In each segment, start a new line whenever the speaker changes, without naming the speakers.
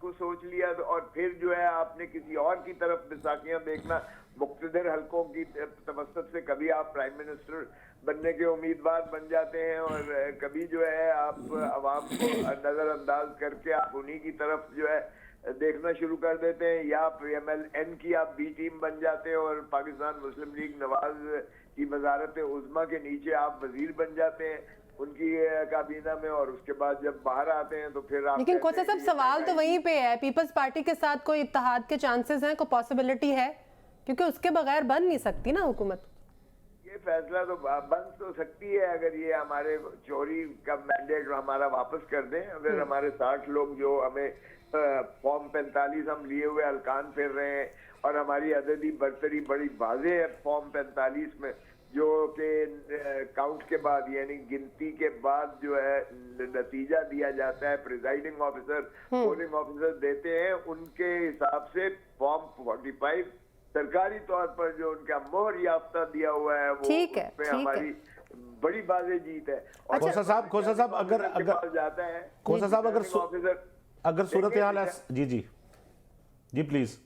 को सोच लिया तो, और फिर जो है आपने किसी और की तरफ बिसाखियां देखना, मुक्तदर हलकों की तवस्सुत से कभी आप प्राइम मिनिस्टर बनने के उम्मीदवार बन जाते हैं और कभी जो है आप अवाम को नजरअंदाज करके आप उन्हीं की तरफ जो है देखना शुरू कर देते हैं, या PMLN की आप बी टीम बन जाते हैं और पाकिस्तान मुस्लिम लीग नवाज की वजारत उज़्मा के नीचे आप वजीर बन जाते हैं उनकी काबीना में, और उसके बाद जब बाहर आते हैं तो फिर आप।
लेकिन खोसा साहब सवाल तो वहीं पे है, पीपल्स पार्टी के साथ कोई इत्तेहाद के चांसेस हैं, कोई पॉसिबिलिटी है? क्योंकि उसके बगैर बन नहीं सकती ना हुकूमत।
ये फैसला तो बन तो सकती है अगर ये हमारे चोरी का मैंडेट हमारा वापस कर दें। अगर हमारे 60 लोग जो हमें फॉर्म 45 हम लिए हुए हलकान फिर रहे हैं, और हमारी अददी बरतरी बड़ी वाज़ेह है फॉर्म 45 में, जो कि काउंट के बाद यानी गिनती के बाद जो है नतीजा दिया जाता है, प्रिजाइडिंग ऑफिसर पोलिंग ऑफिसर देते हैं, उनके हिसाब से फॉर्म 45 सरकारी तौर पर जो उनका मोहर याफ्ता दिया हुआ है वो उसमें हमारी बड़ी बाज़ेह जीत है।
और खोसा साहब अगर
जाता है
खोसा साहब अगर सूरत हाल है, जी प्लीज,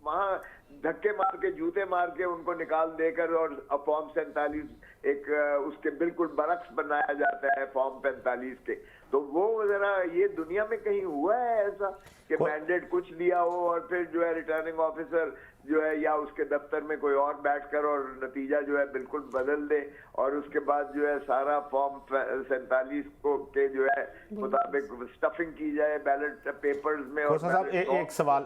वहाँ धक्के मार के जूते मार के उनको निकाल देकर और फॉर्म 47 एक उसके बिल्कुल बरक्स बनाया जाता है फॉर्म 45 के, तो वो जरा ये दुनिया में कहीं हुआ है ऐसा कि मैंडेट कुछ लिया हो और फिर जो है रिटर्निंग ऑफिसर जो है या उसके दफ्तर में कोई और बैठकर और नतीजा जो है बिल्कुल बदल दे, और उसके बाद जो है सारा फॉर्म 47 को के जो है मुताबिक स्टफिंग की जाए बैलेट पेपर्स में। और
साहब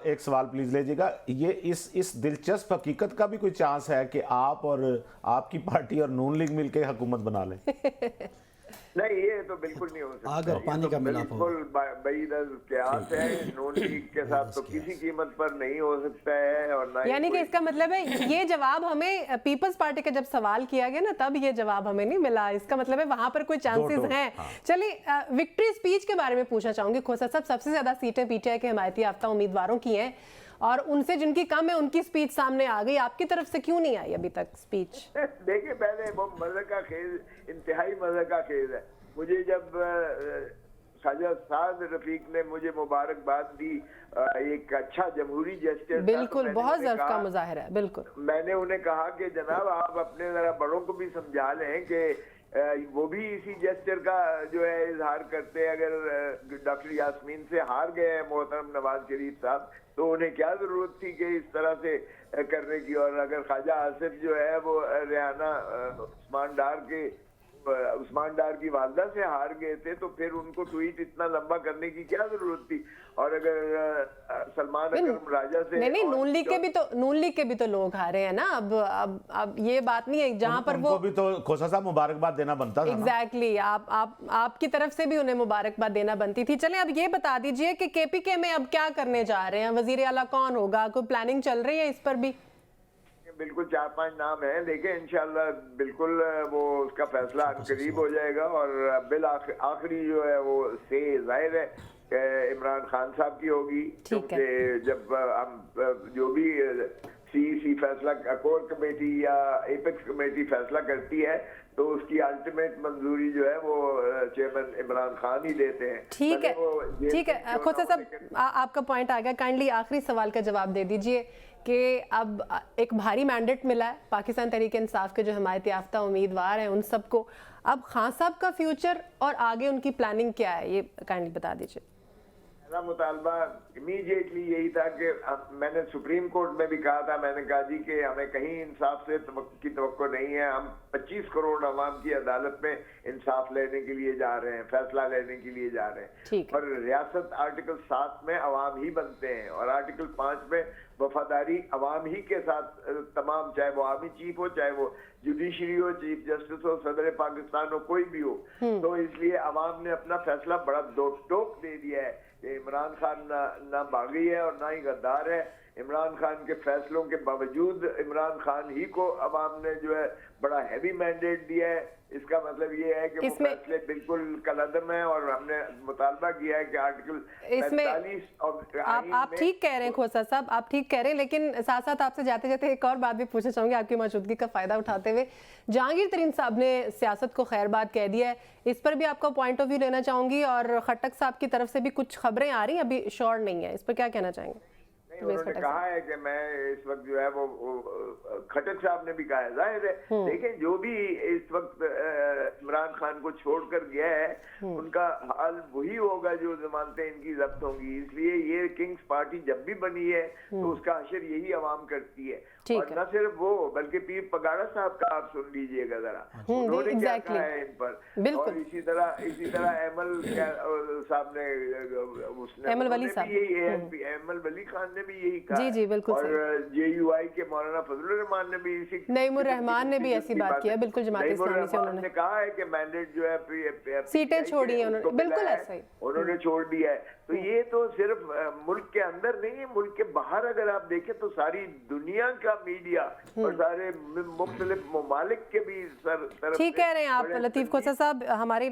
एक सवाल प्लीज लीजिएगा, ये इस दिलचस्प हकीकत का भी कोई चांस है कि आप और आपकी पार्टी और नून लीग मिलकर हुकूमत बना लें?
नहीं, ये तो बिल्कुल नहीं हो सकता।
अगर पानी का मिलाप हो,
कयास है नून लीग के साथ तो किसी कीमत पर नहीं हो सकता है। और ना
यानी कि इसका मतलब है ये जवाब हमें पीपल्स पार्टी का जब सवाल किया गया ना तब ये जवाब हमें नहीं मिला, इसका मतलब है वहां पर कोई चांसेस हैं। चलिए विक्ट्री स्पीच के बारे में पूछना चाहूंगी खोसा साहब, सबसे ज्यादा सीटें PTI के हिमायती याफ्ता उम्मीदवारों की हैं और उनसे जिनकी कम है उनकी स्पीच सामने आ गई, आपकी तरफ से क्यों नहीं आई अभी तक स्पीच?
देखिए पहले वो मजे का खेल, इंतहाई मजे का खेल है। मुझे जब ख्वाजा साद रफीक ने मुझे मुबारकबाद दी, एक अच्छा जमहूरी जेस्चर,
बिल्कुल बहुत ज़र्फ का मुजाहिरा है, बिल्कुल
मैंने उन्हें कहा कि जनाब आप अपने जरा बड़ों को भी समझा लें कि वो भी इसी जेस्चर का जो है इजहार करते हैं। अगर डॉक्टर यास्मीन से हार गए हैं मोहतरम नवाज शरीफ साहब तो उन्हें क्या जरूरत थी कि इस तरह से करने की, और अगर ख्वाजा आसिफ जो है वो रियाना उस्मान डार की वालदा से हार गए थे तो फिर उनको ट्वीट इतना लंबा करने की क्या जरूरत थी। और अगर सलमान अकरम राजा से
नहीं नून लीग के भी तो लोग हारे हैं ना। अब ये बात नहीं है जहां पर वो
भी तो खोसा साहब मुबारकबाद देना बनता था।
एग्जैक्टली आपकी तरफ से भी उन्हें मुबारकबाद देना बनती थी। चलें अब ये बता दीजिए कि KPK में अब क्या करने जा रहे हैं, वजीर आला कौन होगा, कोई प्लानिंग चल रही है इस पर भी?
बिल्कुल 4-5 नाम है, लेकिन इंशाल्लाह बिल्कुल वो उसका फैसला करीब हो जाएगा। और बिल आखिरी जो है वो से जाहिर है इमरान खान साहब की होगी, क्योंकि जब हम जो भी CEC फैसला कोर कमेटी या एपेक्स कमेटी फैसला करती है तो उसकी अल्टीमेट मंजूरी जो है वो चेयरमैन इमरान खान ही देते हैं।
ठीक है खोसा साहब आपका पॉइंट आ गया। काइंडली आखिरी सवाल का जवाब दे दीजिए कि अब एक भारी मैंडेट मिला है पाकिस्तान तहरीक इंसाफ के जो हिमायत याफ्ता उम्मीदवार हैं उन सबको, अब खान साहब का फ्यूचर और आगे उनकी प्लानिंग क्या है ये काइंडली बता दीजिए।
मेरा मुतालबा इमीडिएटली यही था कि मैंने सुप्रीम कोर्ट में भी कहा था, मैंने कहा जी कि हमें कहीं इंसाफ से की तवक्को नहीं है, हम 25 करोड़ अवाम की अदालत में इंसाफ लेने के लिए जा रहे हैं, फैसला लेने के लिए जा रहे हैं। और रियासत आर्टिकल 7 में अवाम ही बनते हैं और आर्टिकल 5 में वफादारी अवाम ही के साथ तमाम, चाहे वो आर्मी चीफ हो, चाहे वो जुडिशरी हो, चीफ जस्टिस हो, सदर पाकिस्तान हो, कोई भी हो। तो इसलिए अवाम ने अपना फैसला बड़ा दो टोक दे दिया है कि इमरान खान ना बागी है और ना ही गद्दार है। इमरान खान के फैसलों के बावजूद इमरान खान ही को अवाम ने जो है बड़ा हैवी मैंडेट दिया है इसका मतलब ये है कि वो फैसले बिल्कुल कलअदम है और हमने मुतालबा किया है कि आर्टिकल 45 और
आप ठीक कह रहे हैं खोसा साहब, आप ठीक कह रहे हैं, लेकिन साथ साथ आपसे जाते जाते एक और बात भी पूछना चाहूंगी आपकी मौजूदगी का फायदा उठाते हुए। जहांगीर तरीन साहब ने सियासत को खैरबाद कह दिया है, इस पर भी आपका पॉइंट ऑफ व्यू लेना चाहूंगी, और खट्टक साहब की तरफ से भी कुछ खबरें आ रही हैं, अभी श्योर नहीं है, इस पर क्या कहना चाहेंगे?
उन्होंने कहा है कि मैं इस वक्त जो है वो खट्टक साहब ने भी कहा है, जाहिर है देखें जो भी इस वक्त इमरान खान को छोड़कर गया है उनका हाल वही होगा जो जमानतें इनकी जब्त होंगी, इसलिए ये किंग्स पार्टी जब भी बनी है तो उसका हशर यही आवाम करती है। और न सिर्फ वो बल्कि पीर पगाड़ा साहब का आप सुन लीजिएगा जरा, उन्होंने क्या कहा है इन पर, और इसी तरह अहमल साहब ने, उसने
अहमल वली साहब,
अहमल वली खान ने भी यही कहा,
जी जी बिल्कुल,
और JUI के मौलाना फजलुर रहमान ने भी इसी,
नईमुर रहमान ने भी ऐसी बात किया, बिल्कुल जमात इस्लामी से उन्होंने
कहा है कि मैंडेट जो है
सीटें छोड़ी है उन्होंने, बिल्कुल ऐसा ही
उन्होंने छोड़ दिया है। तो ये तो सिर्फ मुल्क के अंदर नहीं है, मुल्क के बाहर अगर आप देखें तो सारी दुनिया का मीडिया और सारे मुख्तलिफ ममालिक के भी
ठीक कह रहे हैं आप लतीफ खोसा साहब। हमारे